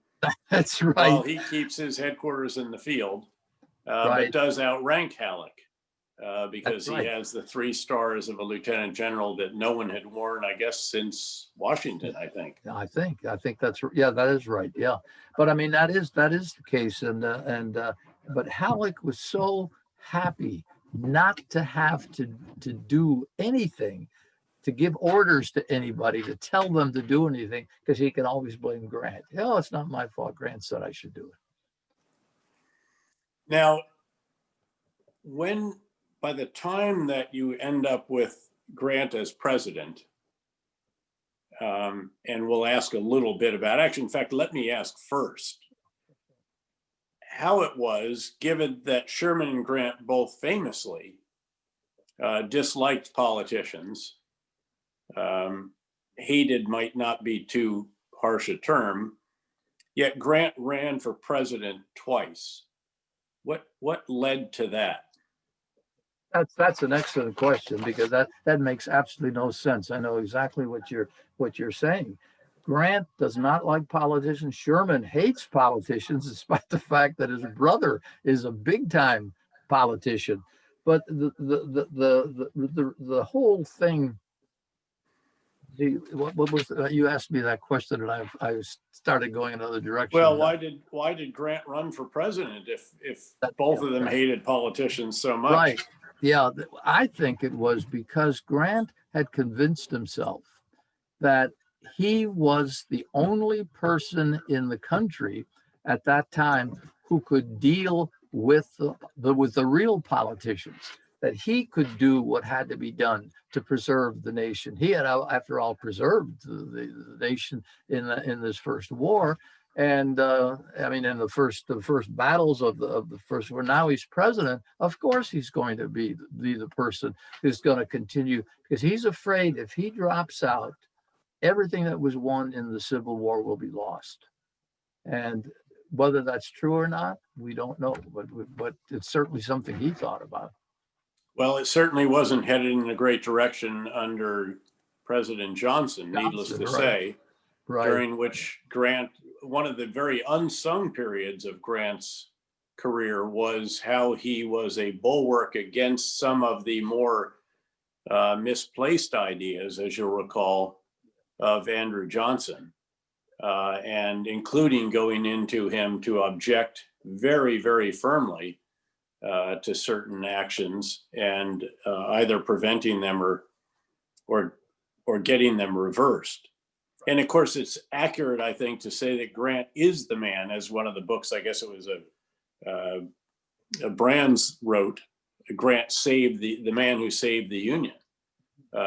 That's right. While he keeps his headquarters in the field, but does outrank Halleck because he has the 3 stars of a lieutenant general that no one had worn, I guess, since Washington. I think that's that is right. Yeah, but I mean that is the case, but Halleck was so happy not to have to do anything, to give orders to anybody, to tell them to do anything, because he can always blame Grant. It's not my fault. Grant said I should do it. Now, by the time that you end up with Grant as president, and we'll ask a little bit about, actually, in fact, let me ask first how it was, given that Sherman and Grant both famously disliked politicians, hated might not be too harsh a term, yet Grant ran for president twice. What led to that? That's an excellent question, because that makes absolutely no sense. I know exactly what you're saying. Grant does not like politicians. Sherman hates politicians, despite the fact that his brother is a big time politician. But the whole thing. What was you asked me that question, and I started going another direction. Well, why did Grant run for president if both of them hated politicians so much? Right. Yeah, I think it was because Grant had convinced himself that he was the only person in the country at that time who could deal with the real politicians, that he could do what had to be done to preserve the nation. He had, after all, preserved the nation in this first war. And I mean, in the first battles of the first war. Now he's president. Of course, he's going to be the person who's going to continue, because he's afraid if he drops out, everything that was won in the Civil War will be lost. And whether that's true or not, we don't know. But it's certainly something he thought about. Well, it certainly wasn't headed in a great direction under President Johnson, needless to say, during which Grant, one of the very unsung periods of Grant's career was how he was a bulwark against some of the more misplaced ideas, as you'll recall, of Andrew Johnson, and including going into him to object very, very firmly to certain actions and either preventing them or getting them reversed. And of course, it's accurate, I think, to say that Grant is the man, as one of the books, I guess it was a Brands wrote, Grant saved the man who saved the Union,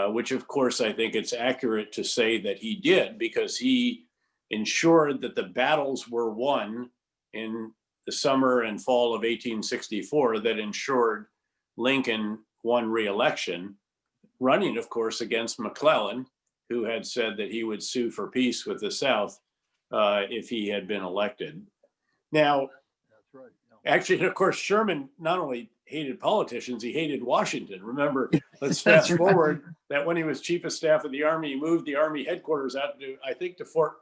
which of course, I think it's accurate to say that he did, because he ensured that the battles were won in the summer and fall of 1864 that ensured Lincoln won re-election, running, of course, against McClellan, who had said that he would sue for peace with the South if he had been elected. Now, That's right. actually, of course, Sherman not only hated politicians, he hated Washington. Remember, let's That's fast right. forward that when he was chief of staff of the Army, he moved the Army headquarters out to, I think, to Fort,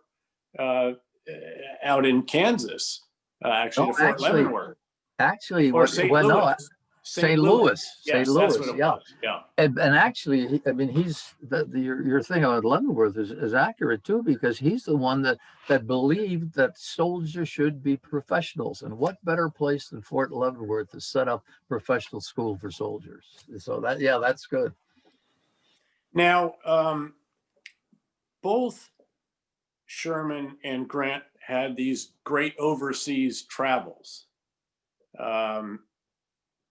out in Kansas, actually No, to Fort Leavenworth actually, or St. well, no, Louis. St. Louis, St. Yes, that's what Louis, it yeah. was. Yeah. And actually, I mean, your thing about Leavenworth is accurate too, because he's the one that believed that soldiers should be professionals, and what better place than Fort Leavenworth to set up professional school for soldiers? So that's good. Now, both Sherman and Grant had these great overseas travels.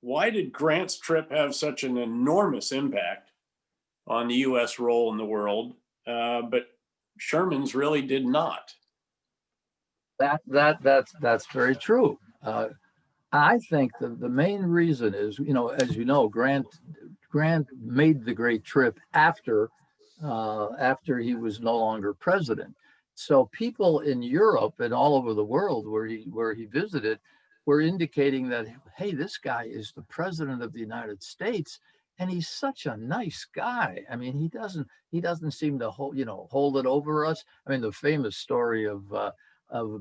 Why did Grant's trip have such an enormous impact on the U.S. role in the world, but Sherman's really did not? That's very true. I think the main reason is, as you know, Grant made the great trip after he was no longer president. So people in Europe and all over the world where he visited were indicating that, hey, this guy is the president of the United States, and he's such a nice guy. I mean, he doesn't seem to hold it over us. I mean, the famous story of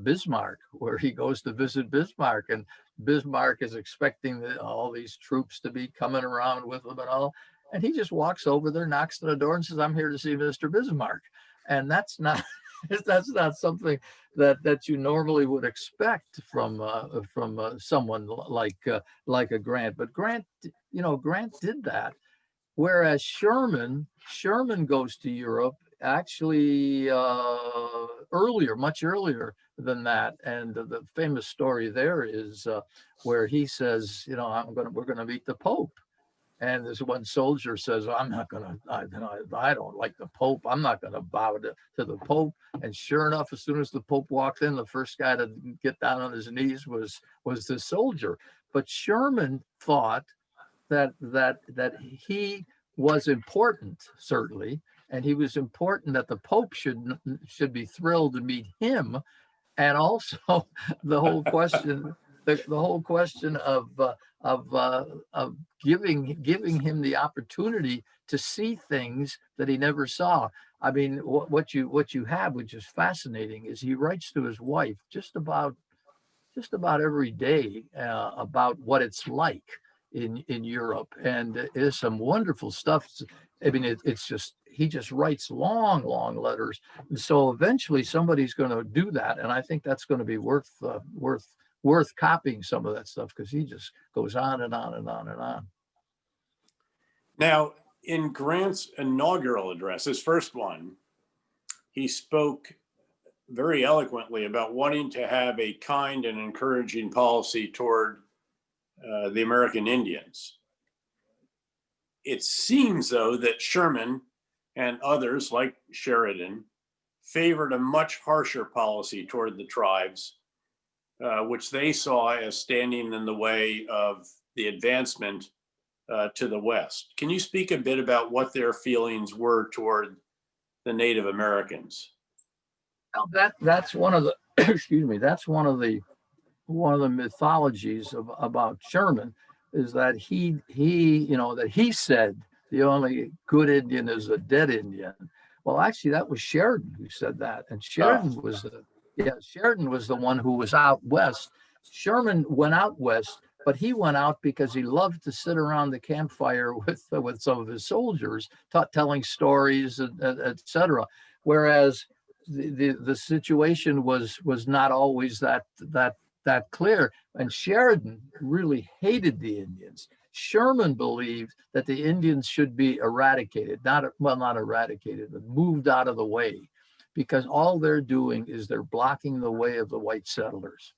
Bismarck, where he goes to visit Bismarck, and Bismarck is expecting all these troops to be coming around with him and all. And he just walks over there, knocks on the door and says, "I'm here to see Mr. Bismarck." And that's not something that you normally would expect from someone like a Grant. But Grant did that. Whereas Sherman goes to Europe actually much earlier than that. And the famous story there is where he says, we're going to meet the Pope. And this one soldier says, I don't like the Pope. I'm not going to bow to the Pope. And sure enough, as soon as the Pope walked in, the first guy to get down on his knees was the soldier. But Sherman thought that he was important, certainly, and he was important that the Pope should be thrilled to meet him, and also the whole question of giving him the opportunity to see things that he never saw. I mean, what you have, which is fascinating, is he writes to his wife just about every day about what it's like in Europe, and there's some wonderful stuff. I mean, he just writes long letters, and so eventually somebody's going to do that, and I think that's going to be worth copying some of that stuff, because he just goes on and on and on and on. Now, in Grant's inaugural address, his first one, he spoke very eloquently about wanting to have a kind and encouraging policy toward the American Indians. It seems, though, that Sherman and others like Sheridan favored a much harsher policy toward the tribes, which they saw as standing in the way of the advancement to the West. Can you speak a bit about what their feelings were toward the Native Americans? Well, that's one of the excuse me. That's one of the mythologies about Sherman, is that he said the only good Indian is a dead Indian. Well, actually, that was Sheridan who said that, and Sheridan was the one who was out west. Sherman went out west, but he went out because he loved to sit around the campfire with some of his soldiers, telling stories, etc. Whereas the situation was not always that clear. And Sheridan really hated the Indians. Sherman believed that the Indians should be eradicated, not eradicated, but moved out of the way, because all they're doing is they're blocking the way of the white settlers.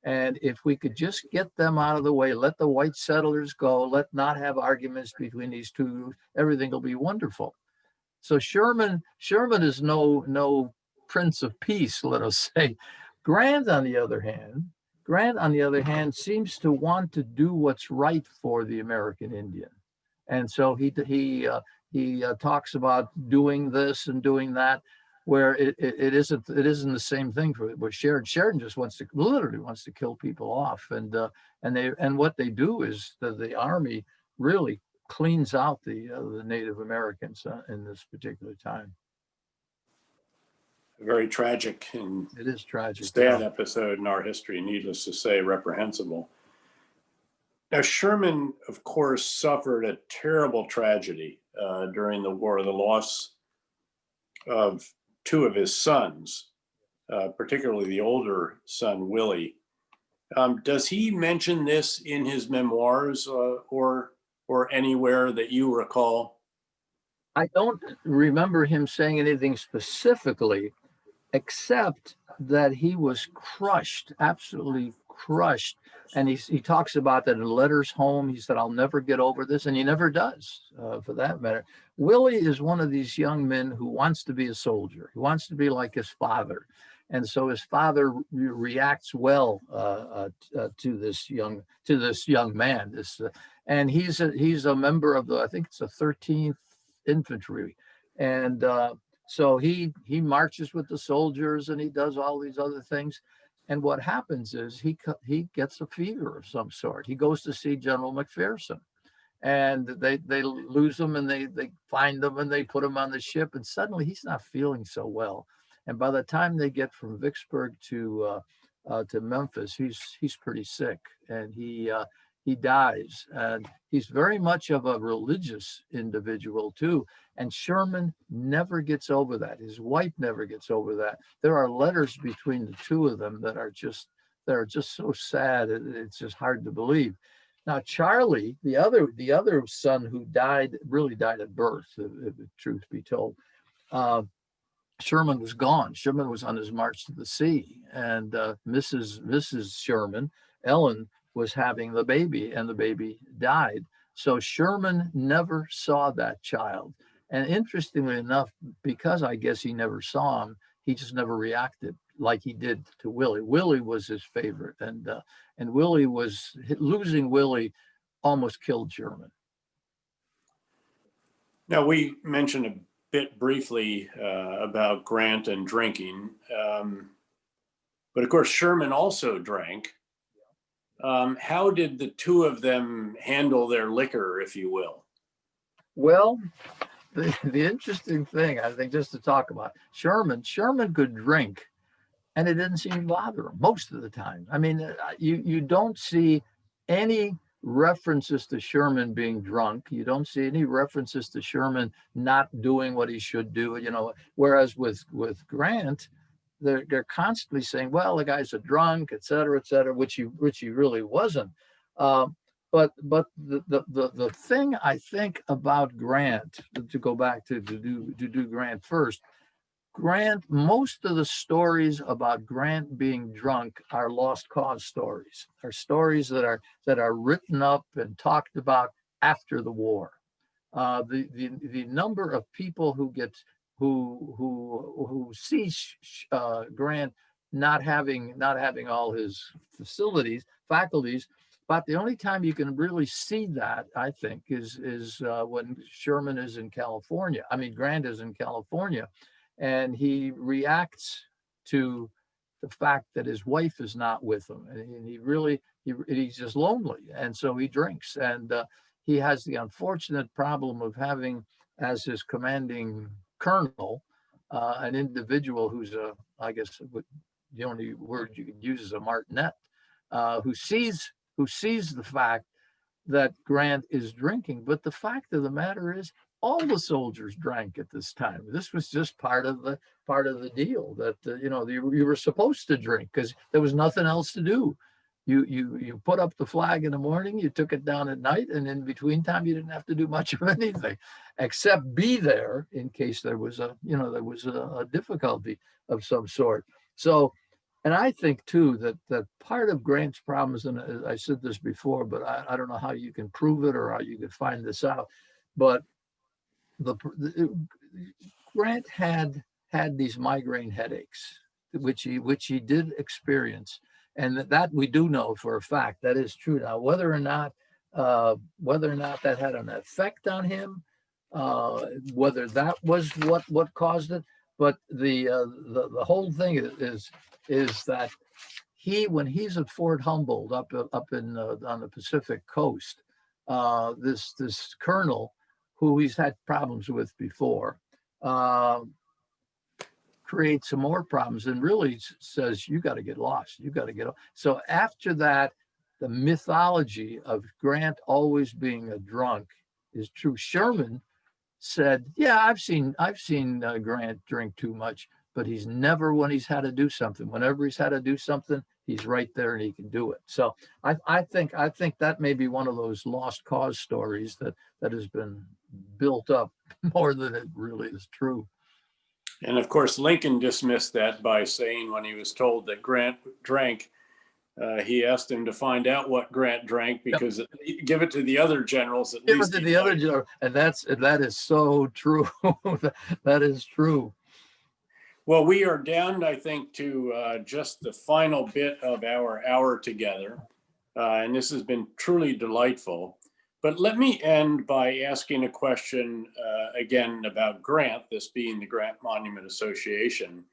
And if we could just get them out of the way, let the white settlers go, let not have arguments between these two, everything will be wonderful. So Sherman is no Prince of Peace, let us say. Grant, on the other hand, seems to want to do what's right for the American Indian, and so he talks about doing this and doing that. where it isn't the same thing with Sheridan. Sheridan just literally wants to kill people off, and what they do is the army really cleans out the Native Americans in this particular time. A very tragic and It is tragic. sad episode in our history, needless to say, reprehensible. Now, Sherman, of course, suffered a terrible tragedy during the war, the loss of two of his sons, particularly the older son, Willie. Does he mention this in his memoirs or anywhere that you recall? I don't remember him saying anything specifically, except that he was crushed, absolutely crushed. And he talks about that in letters home. He said, "I'll never get over this," and he never does, for that matter. Willie is one of these young men who wants to be a soldier. He wants to be like his father, and so his father reacts well to this young man. And he's a member of I think it's the 13th Infantry, and so he marches with the soldiers, and he does all these other things. And what happens is he gets a fever of some sort. He goes to see General McPherson, and they lose him, and they find him, and they put him on the ship, and suddenly he's not feeling so well. And by the time they get from Vicksburg to Memphis, he's pretty sick, and he dies. And he's very much of a religious individual too. And Sherman never gets over that. His wife never gets over that. There are letters between the two of them that are just so sad. It's just hard to believe. Now, Charlie, the other son who really died at birth, if the truth be told, Sherman was gone. Sherman was on his march to the sea, and Mrs. Sherman, Ellen, was having the baby, and the baby died. So Sherman never saw that child. And interestingly enough, because I guess he never saw him, he just never reacted like he did to Willie. Willie was his favorite, and losing Willie almost killed Sherman. Now, we mentioned a bit briefly about Grant and drinking, but of course Sherman also drank. How did the two of them handle their liquor, if you will? Well, the interesting thing, I think, just to talk about, Sherman could drink, and it didn't seem to bother him most of the time. I mean, you don't see any references to Sherman being drunk. You don't see any references to Sherman not doing what he should do. Whereas with Grant, they're constantly saying, "Well, the guy's a drunk, et cetera," which he really wasn't. But the thing I think about Grant, to go back to do Grant first, Grant, most of the stories about Grant being drunk are lost cause stories, are stories that are written up and talked about after the war. The number of people who see Grant not having all his faculties, but the only time you can really see that, I think, is when Sherman is in California. I mean, Grant is in California, and he reacts to the fact that his wife is not with him, and he's just lonely, and so he drinks, and he has the unfortunate problem of having as his commanding colonel an individual who's I guess the only word you could use is a martinet, who sees the fact that Grant is drinking. But the fact of the matter is, all the soldiers drank at this time. This was just part of the deal, that you were supposed to drink because there was nothing else to do. You put up the flag in the morning, you took it down at night, and in between time you didn't have to do much of anything except be there in case there was a difficulty of some sort. So, and I think too that part of Grant's problems, and I said this before, but I don't know how you can prove it or how you could find this out, but Grant had these migraine headaches, which he did experience. And that we do know for a fact. That is true. Now, whether or not that had an effect on him, whether that was what caused it, But the whole thing is that when he's at Fort Humboldt up in on the Pacific coast, this colonel who he's had problems with before creates some more problems and really says, you got to get lost. You got to get. So after that, the mythology of Grant always being a drunk is true. Sherman said, yeah, I've seen Grant drink too much, but he's never when he's had to do something. Whenever he's had to do something, he's right there and he can do it. So I think that may be one of those lost cause stories that has been built up more than it really is true. And of course, Lincoln dismissed that by saying when he was told that Grant drank, he asked him to find out what Grant drank because give it to the other generals at Give least. it to the other general, and that is so true. That is true. Well, we are down, I think, to just the final bit of our hour together, and this has been truly delightful. But let me end by asking a question again about Grant, this being the Grant Monument Association.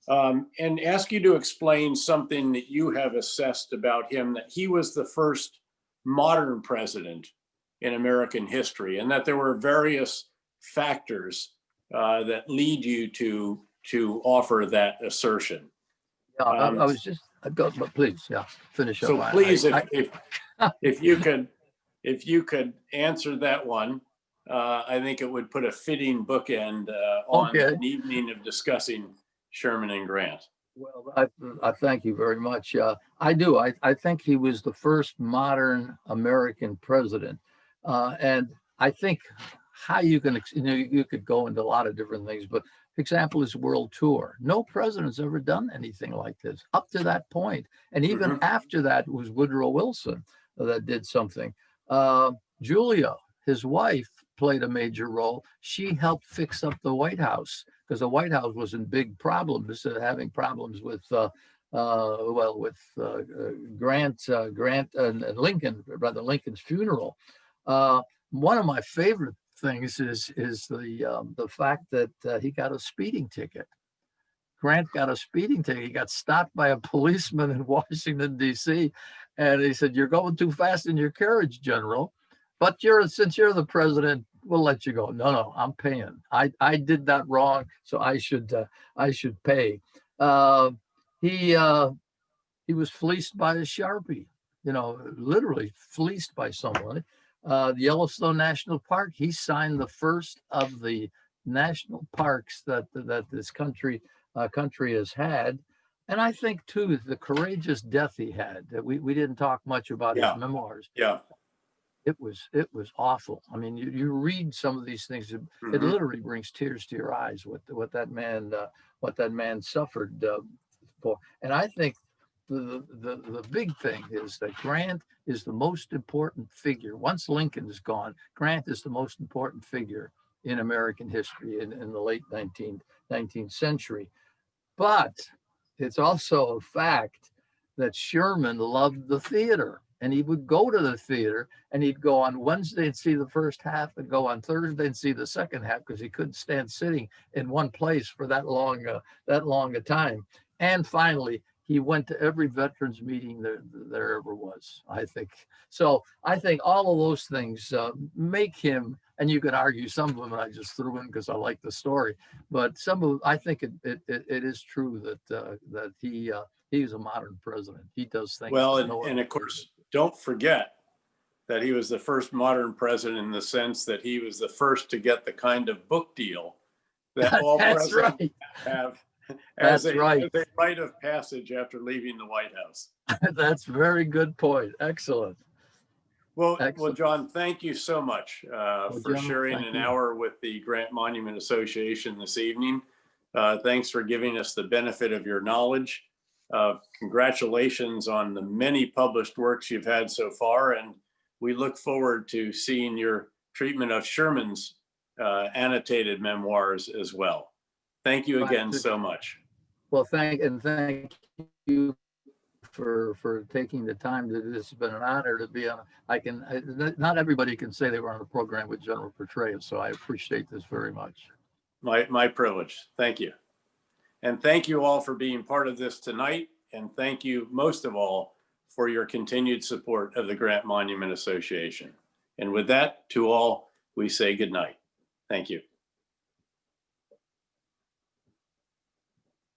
And ask you to explain something that you have assessed about him, that he was the first modern president in American history, and that there were various factors that lead you to offer that assertion. Yeah, I was just, but please, yeah, finish up. So please, if you could answer that one, I think it would put a fitting bookend on an evening of discussing Sherman and Grant. Well, I thank you very much. I do. I think he was the first modern American president. And I think how you can, you could go into a lot of different things, but example is world tour. No president's ever done anything like this up to that point. And even after that, it was Woodrow Wilson that did something. Julia, his wife, played a major role. She helped fix up the White House because the White House was in big problems, having problems with Grant and Lincoln, rather Lincoln's funeral. One of my favorite things is the fact that he got a speeding ticket. Grant got a speeding ticket. He got stopped by a policeman in Washington, D.C. And he said, "You're going too fast in your carriage, General. But since you're the president, we'll let you go." No, I'm paying. I did that wrong, so I should pay. He was fleeced by a Sharpie, literally fleeced by someone. The Yellowstone National Park, he signed the first of the national parks that this country has had. And I think too, the courageous death he had, that we didn't talk much about his memoirs. Yeah. It was awful. I mean, you read some of these things, it literally brings tears to your eyes what that man suffered for. And I think the big thing is that Grant is the most important figure. Once Lincoln is gone, Grant is the most important figure in American history in the late 19th century. But it's also a fact that Sherman loved the theater. And he would go to the theater and he'd go on Wednesday and see the first half and go on Thursday and see the second half because he couldn't stand sitting in one place for that long a time. And finally, he went to every veterans meeting there ever was, I think. So I think all of those things make him, and you could argue some of them I just threw in because I like the story, but I think it is true that he's a modern president. He does things. Well, and of course, don't forget that he was the first modern president in the sense that he was the first to get the kind of book deal that all presidents have as a rite of passage after leaving the White House. That's a very good point. Excellent. Well, John, thank you so much for sharing an hour with the Grant Monument Association this evening. Thanks for giving us the benefit of your knowledge. Congratulations on the many published works you've had so far, and we look forward to seeing your treatment of Sherman's annotated memoirs as well. Thank you again so much. Well, thank you for taking the time. This has been an honor to be on. Not everybody can say they were on a program with General Petraeus, so I appreciate this very much. My privilege. Thank you. And thank you all for being part of this tonight. And thank you most of all for your continued support of the Grant Monument Association. And with that, to all, we say good night. Thank you.